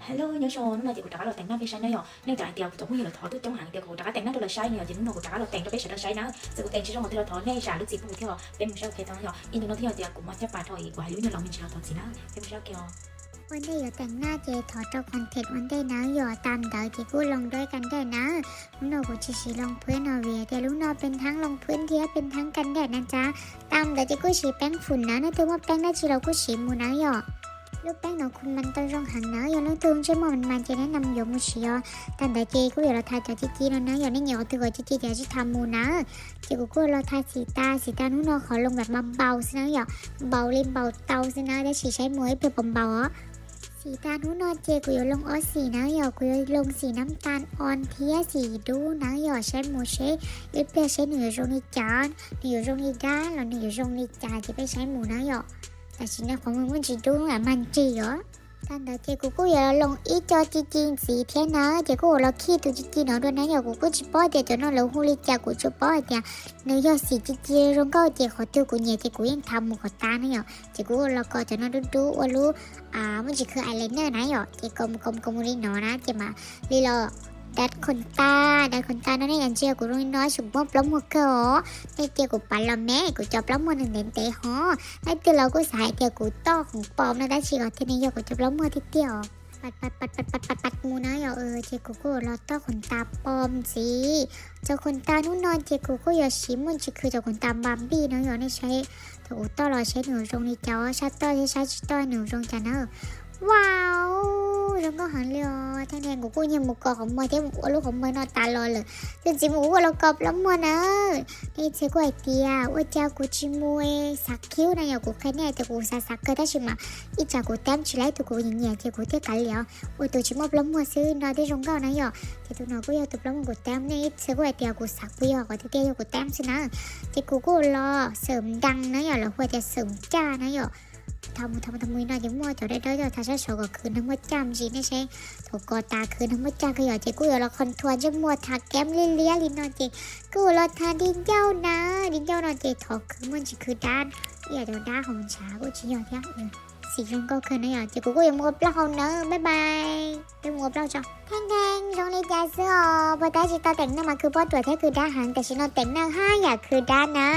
Hello nhớ cho nó chị của trả lời tặng nó phía sau nó nếu trả tiền cho cũng như là thọ tôi trong hàng tiền của trả tặng nó tôi là sai này chỉ nó của trả lời tặng cho bé sẽ là sai nó sự của tặng chỉ trong một theo thọ này trả được gì cũng theo bên một sao kia thằng nhỏ in nó theo tiền của mà chấp bài thôi của hai đứa như lòng mình chỉ là thọ gì nó bên một sao kia วันนี้อย่าแต่งหน้าเจถอดตัวคอนเทนต์วันได้นะอย่าตามเดี๋ยวเจกูลงด้วยกันได้นะลุงโนกูจะสีลงพื้นเอาเวียแต่ลุงโนเป็นทั้งลงพื้นเทียเป็นทั้งกันแดดนะจ๊ะตามเดี๋ยวเจกูสีแป้งฝุ่นนะนึกถึงว่าแป้งได้ชีเรากูสีมูนะอย่าลูกแป้งหนูคุณมันต้องร่องหันนะอย่านึกถึงใช่ไหมมันจะแนะนำอย่ามูสีอ่ะตามเดี๋ยวเจกูอย่าเราทาจากจีแล้วนะอย่าในเหนียวตัวจีเดี๋ยวจะทำมูนะเจกูเราทาสีตาลุงโนขอลงแบบเบาๆสินะอย่าเบาเล่นเบาเตาสินะได้สีใช้มือให้เพื่อเบาๆอ่ะสีตาหนูนอนเจกูอย่าลงสีนะอย่ากูอย่าลงสีน้ำตาลอ่อนเทียสีดูนะอย่าใช้หมูใช้ลิปเปอร์ใช้หนูอย่าลงในจานหนูอย่าลงในด้านแล้วหนูอย่าลงในจานจะไปใช้หมูนะอย่าแต่ชิ้นนี้ของมึงมันจะดูอ่ะมันจีเหรอตอนเดี๋ยวเจกูอย่าลงอีจอจีสีเทียนะเจกูเราขี้ตัวจีเนาะด้วยนะอย่ากูจะป้อเดี๋ยวจะนอนเราหูลิจากูจะป้อเดี๋ยวเนื้อสีจีลงก็เจขอตัวกูเนี่ยเจกูยังทำหมูขอตานะอย่าเจกูเราก็จะนอนดูว่ารู้มันจะคืออายไลเนอร์นะอย่าเจกลมรีเนาะนะเจมาลีโลดัดขนตานั่นเองเจียกูรู้น้อยสุดว่าปล้ำหัวเกอในเจียกูปัลละแม่กูจะปล้ำหัวหนึ่งเด่นเตะฮอในตัวเรากูสายเจียกูต่อของปอมนะได้ชีก็ที่นี่กูจะปล้ำหัวที่เดียวปัดมูนะอย่าเจียกูเราต่อขนตาปอมสิเจ้าขนตานู่นนอนเจียกูอย่าชิมมันจะคือเจ้าขนตาบัมบี้นะอย่าในใช้แต่กูต่อเราใช้หนูตรงนี้เจ้าชัดต่อใช้ต่อหนูตรงจันเนอว้าวแล้วก็หันเลยท่านแดงกูยังมุกกอของมันที่มุกลูกของมันนอนตาลอยเลยจริงๆมุกเรากรอบแล้วมันนะนี่เจ้ากูไอเดียว่าเจ้ากูชิมวยสักคิ้วนะอย่ากูแค่เนี่ยแต่กูสักก็ได้ชิมอ่ะอีจากกูเต็มชิไลตัวกูอย่างเงี้ยเจ้ากูเท่กันแล้วว่าตัวชิมว่าแล้วมันซื้อนอนได้ตรงเก่านะอย่าแต่ตัวน้องกูอยากตัวแล้วมันกูเต็มนี่เจ้ากูไอเดียกูสักไปอ่ะก็ที่เดียวกูเต็มสินะเจ้ากูรอเสริมดังนะอย่าเราควรจะเสริมจ้านะอย่าทำมือหน่อยจะมั่วจะได้ถ้าใช้โชก็คืนทั้งหมดจำจีนี่ใช่ถูกกอตาคืนทั้งหมดจำก็อยากจะกูอยากเราคอนทัวร์จะมั่วทาแก้มเลี้ยลิ้นนอนจีกูเราทาดินเจ้านะดินเจ้านอนจีถอคือมันจะคือด้านอยากจะด้านของช้ากูจีอยากยักสีชมก็คืนนะอยากจะกูอยากมัวเปล่าเนอะบ๊ายบายเป็นมัวเปล่าจ้ะแทงตรงนี้จะเสื้อพอได้จิตตาแต่งหน้ามาคือพอตัวแท้คือด้านหางแต่ฉันนอนแต่งหน้าห้าอยากคือด้านนะ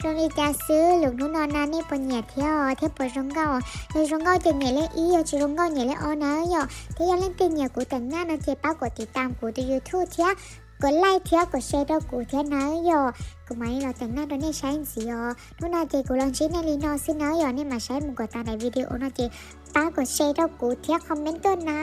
ตรงนี้จะซื้อหลุมนู้นนอนนั่นนี่ปนเหยียดเที่ยวปนรงเก้าในรงเก้าจะเหนียเล่อีจะรงเก้าเหนียเล่ออนะย่อที่ยังเล่นตีเหนียกูแต่งหน้านะเจ๊ป้ากดติดตามกูใน YouTube เที่ยกดไลค์เที่ยกดแชร์ด้วยกูเที่ยนะย่อกูไม่เราแต่งหน้าตัวนี้ใช้สิย่อนู้นนะเจ๊กูลองใช้ในลีนอซินะย่อนี่มาใช้มึงกดตามในวิดีโอนะเจ๊ป้ากดแชร์ด้วยกูเที่ยคอมเมนต์ด้วยนะ